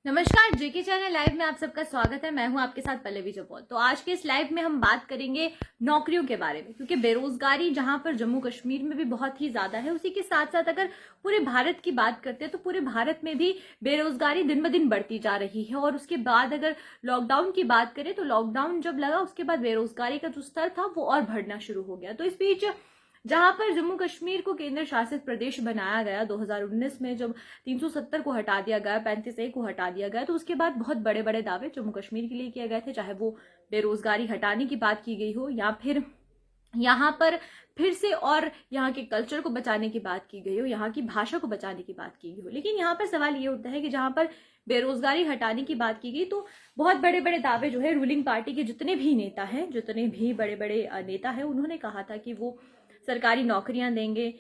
नमस्कार, जेके channel live में आप सबका स्वागत है। मैं हूं आपके साथ पल्लवी जपौल। तो आज के इस लाइव में हम बात करेंगे नौकरियों के बारे में, क्योंकि बेरोजगारी जहां पर जम्मू कश्मीर में भी बहुत ही ज्यादा है, उसी के साथ साथ अगर पूरे भारत की बात करते हैं तो पूरे भारत में भी बेरोजगारी दिन ब दिन बढ़ती जा रही है। और उसके बाद अगर लॉकडाउन की बात करें तो लॉकडाउन जब लगा उसके बाद बेरोजगारी का जो स्तर था वो और बढ़ना शुरू हो गया। तो इस बीच जहां पर जम्मू कश्मीर को केंद्र शासित प्रदेश बनाया गया 2019 में, जब 370 को हटा दिया गया, 35A को हटा दिया गया, तो उसके बाद बहुत बड़े बड़े दावे जम्मू कश्मीर के लिए किए गए थे, चाहे वो बेरोजगारी हटाने की बात की गई हो या फिर यहाँ पर फिर से और यहाँ के कल्चर को बचाने की बात की गई हो, यहाँ की भाषा को बचाने की बात की गई हो। लेकिन यहाँ पर सवाल ये उठता है कि जहां पर बेरोजगारी हटाने की बात की गई तो बहुत बड़े बड़े दावे जो है रूलिंग पार्टी के जितने भी नेता हैं, जितने भी बड़े बड़े नेता हैं, उन्होंने कहा था कि वो सरकारी नौकरियां देंगे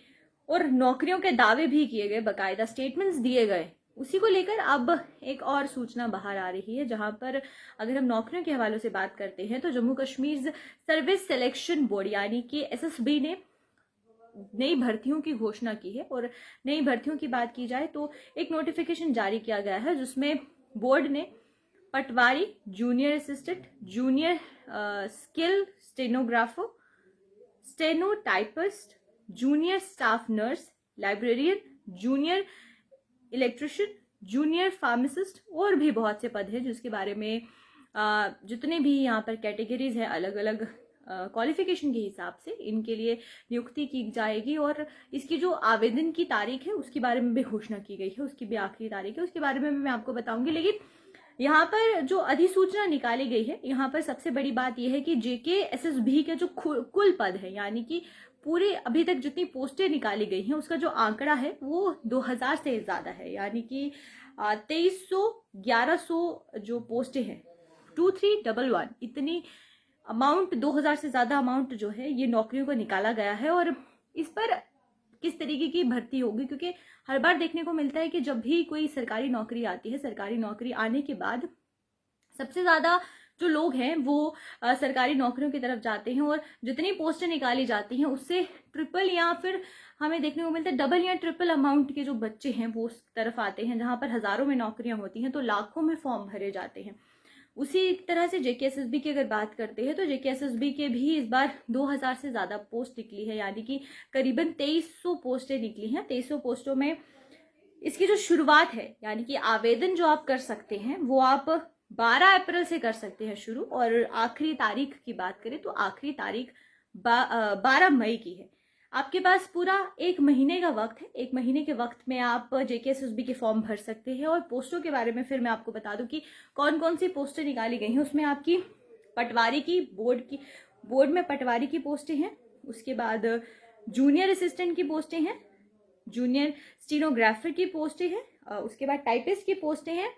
और नौकरियों के दावे भी किए गए, बकायदा स्टेटमेंट्स दिए गए। उसी को लेकर अब एक और सूचना बाहर आ रही है, जहां पर अगर हम नौकरियों के हवालों से बात करते हैं तो Jammu Kashmir service selection board यानी कि एसएसबी ने नई भर्तियों की घोषणा की है। और नई भर्तियों की बात की जाए तो एक नोटिफिकेशन जारी किया गया है, जिसमें बोर्ड ने patwari, junior assistant, junior skill stenographer, stenotypist, junior staff nurse, librarian, junior electrician, junior pharmacist और भी बहुत से पद हैं, जिसके बारे में जितने भी यहाँ पर कैटेगरीज है अलग अलग क्वालिफिकेशन के हिसाब से इनके लिए नियुक्ति की जाएगी। और इसकी जो आवेदन की तारीख है उसके बारे में भी घोषणा की गई है, उसकी भी आखिरी तारीख है, उसके बारे में मैं आपको बताऊंगी। लेकिन यहाँ पर जो अधिसूचना निकाली गई है, यहाँ पर सबसे बड़ी बात यह है कि जेकेएसएसबी के जो कुल पद है, यानी कि पूरे अभी तक जितनी पोस्टें निकाली गई हैं उसका जो आंकड़ा है वो 2000 से ज्यादा है, यानी कि 2300 1100 जो पोस्टें हैं, 2311 इतनी अमाउंट, 2000 से ज्यादा अमाउंट जो है ये नौकरियों को निकाला गया है। और इस पर किस तरीके की भर्ती होगी, क्योंकि हर बार देखने को मिलता है कि जब भी कोई सरकारी नौकरी आती है, सरकारी नौकरी आने के बाद सबसे ज्यादा जो लोग हैं वो सरकारी नौकरियों की तरफ जाते हैं और जितनी पोस्टें निकाली जाती हैं उससे ट्रिपल या फिर हमें देखने को मिलता है डबल या ट्रिपल अमाउंट के जो बच्चे हैं वो उस तरफ आते हैं। जहां पर हजारों में नौकरियां होती हैं तो लाखों में फॉर्म भरे जाते हैं। उसी तरह से जेकेएसएसबी की अगर बात करते हैं तो जेकेएसएसबी के भी इस बार 2000 से ज्यादा पोस्ट निकली है, यानी कि करीबन 2300 पोस्टें निकली हैं। 2300 पोस्टों में इसकी जो शुरुआत है, यानी कि आवेदन जो आप कर सकते हैं वो आप 12 अप्रैल से कर सकते हैं शुरू, और आखिरी तारीख की बात करें तो आखिरी तारीख 12 मई की है। आपके पास पूरा एक महीने का वक्त है। एक महीने के वक्त में आप जेकेएसएसबी के फॉर्म भर सकते हैं। और पोस्टों के बारे में फिर मैं आपको बता दूं कि कौन कौन सी पोस्टें निकाली गई हैं। उसमें आपकी पटवारी की बोर्ड में पटवारी की पोस्टें हैं, उसके बाद जूनियर असिस्टेंट की पोस्टें हैं, जूनियर स्टीनोग्राफर की पोस्टें हैं, उसके बाद टाइपिस्ट की पोस्टें हैं,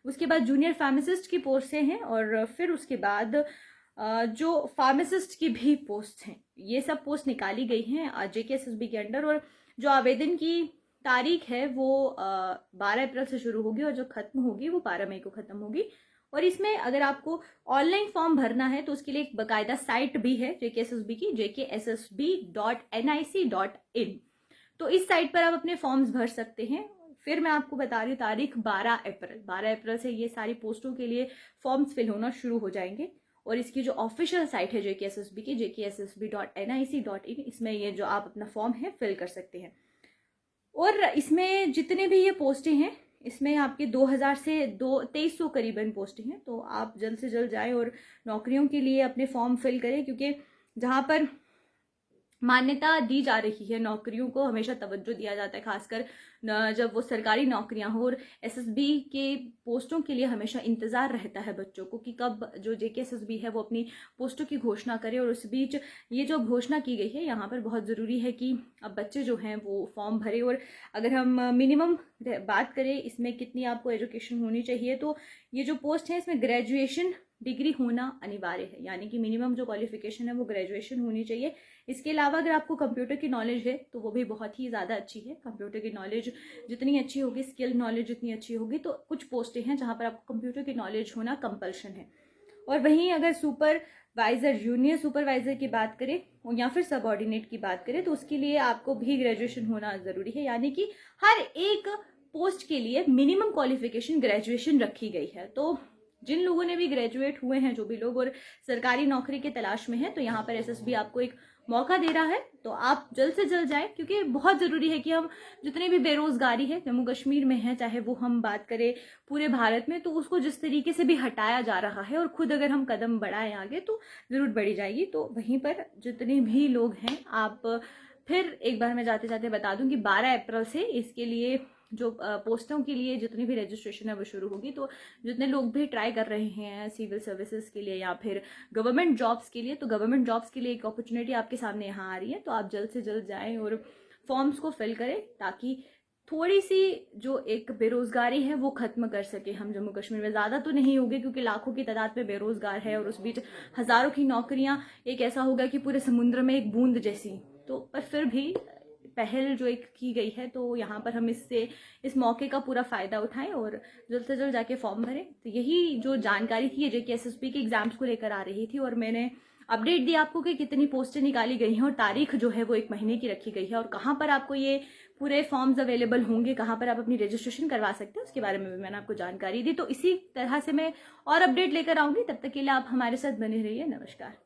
उसके बाद जूनियर फार्मासिस्ट की पोस्टें हैं, और फिर उसके बाद जो फार्मासिस्ट की भी पोस्ट हैं। ये सब पोस्ट निकाली गई हैं जेकेएसएसबी के अंडर। और जो आवेदन की तारीख है वो 12 अप्रैल से शुरू होगी और जो खत्म होगी वो 12 मई को खत्म होगी। और इसमें अगर आपको ऑनलाइन फॉर्म भरना है तो उसके लिए एक बाकायदा साइट भी है जेकेएसएसबी की, jkssb.nic.in। तो इस साइट पर आप अपने फॉर्म्स भर सकते हैं। फिर मैं आपको बता रही हूँ तारीख 12 अप्रैल से ये सारी पोस्टों के लिए फॉर्म्स फिल होना शुरू हो जाएंगे। और इसकी जो ऑफिशियल साइट है जेकेएसएसबी की, jkssb.nic.in, इसमें ये जो आप अपना फॉर्म है फिल कर सकते हैं। और इसमें जितने भी ये पोस्टें हैं इसमें आपके 2000 से 2300 करीबन पोस्टें हैं। तो आप जल्द से जल्द जाएं और नौकरियों के लिए अपने फॉर्म फिल करें, क्योंकि जहां पर मान्यता दी जा रही है नौकरियों को, हमेशा तवज्जो दिया जाता है, खासकर जब वो सरकारी नौकरियां हो। और एसएसबी के पोस्टों के लिए हमेशा इंतजार रहता है बच्चों को कि कब जो जेकेएसएसबी है वो अपनी पोस्टों की घोषणा करे। और उस बीच ये जो घोषणा की गई है यहाँ पर बहुत ज़रूरी है कि अब बच्चे जो हैं वो फॉर्म भरे। और अगर हम मिनिमम बात करें इसमें कितनी आपको एजुकेशन होनी चाहिए, तो ये जो पोस्ट है इसमें ग्रेजुएशन डिग्री होना अनिवार्य है, यानी कि मिनिमम जो क्वालिफिकेशन है वो ग्रेजुएशन होनी चाहिए। इसके अलावा अगर आपको कंप्यूटर की नॉलेज है तो वो भी बहुत ही ज़्यादा अच्छी है। कंप्यूटर की नॉलेज जितनी अच्छी होगी, स्किल नॉलेज जितनी अच्छी होगी, तो कुछ पोस्टें हैं जहां पर आपको कंप्यूटर की नॉलेज होना कंपल्शन है। और वहीं अगर सुपरवाइजर, जूनियर सुपरवाइजर की बात करें या फिर सबऑर्डिनेट की बात करें तो उसके लिए आपको भी ग्रेजुएशन होना ज़रूरी है, यानी कि हर एक पोस्ट के लिए मिनिमम क्वालिफिकेशन ग्रेजुएशन रखी गई है। तो जिन लोगों ने भी ग्रेजुएट हुए हैं, जो भी लोग और सरकारी नौकरी की तलाश में हैं, तो यहाँ पर एसएसबी आपको एक मौका दे रहा है। तो आप जल्द से जल्द जाएं, क्योंकि बहुत ज़रूरी है कि हम जितनी भी बेरोजगारी है जम्मू कश्मीर में है, चाहे वो हम बात करें पूरे भारत में, तो उसको जिस तरीके से भी हटाया जा रहा है और खुद अगर हम कदम बढ़ाएं आगे तो ज़रूर बढ़ी जाएगी। तो वहीं पर जितने भी लोग हैं, आप फिर एक बार मैं जाते जाते बता दूं कि 12 अप्रैल से इसके लिए जो पोस्टों के लिए जितनी भी रजिस्ट्रेशन है वो शुरू होगी। तो जितने लोग भी ट्राई कर रहे हैं सिविल सर्विसेज के लिए या फिर गवर्नमेंट जॉब्स के लिए, तो गवर्नमेंट जॉब्स के लिए एक अपॉर्चुनिटी आपके सामने यहाँ आ रही है। तो आप जल्द से जल्द जाएं और फॉर्म्स को फिल करें, ताकि थोड़ी सी जो एक बेरोजगारी है वो खत्म कर सके हम जम्मू कश्मीर में। ज़्यादा तो नहीं होगी, क्योंकि लाखों की तादाद में बेरोजगार है और उस बीच हज़ारों की नौकरियां, एक ऐसा होगा कि पूरे समुद्र में एक बूंद जैसी। तो पर फिर भी पहल जो एक की गई है, तो यहाँ पर हम इस मौके का पूरा फ़ायदा उठाएं और जल्द से जल्द जाके फॉर्म भरें। तो यही जो जानकारी थी जो कि एसएसबी के एग्जाम्स को लेकर आ रही थी, और मैंने अपडेट दी आपको कि कितनी पोस्टें निकाली गई हैं और तारीख जो है वो 1 महीने की रखी गई है, और कहाँ पर आपको ये पूरे फॉर्म्स अवेलेबल होंगे, कहाँ पर आप अपनी रजिस्ट्रेशन करवा सकते हैं, उसके बारे में भी मैंने आपको जानकारी दी। तो इसी तरह से मैं और अपडेट लेकर आऊँगी। तब तक के लिए आप हमारे साथ बने रहिए। नमस्कार।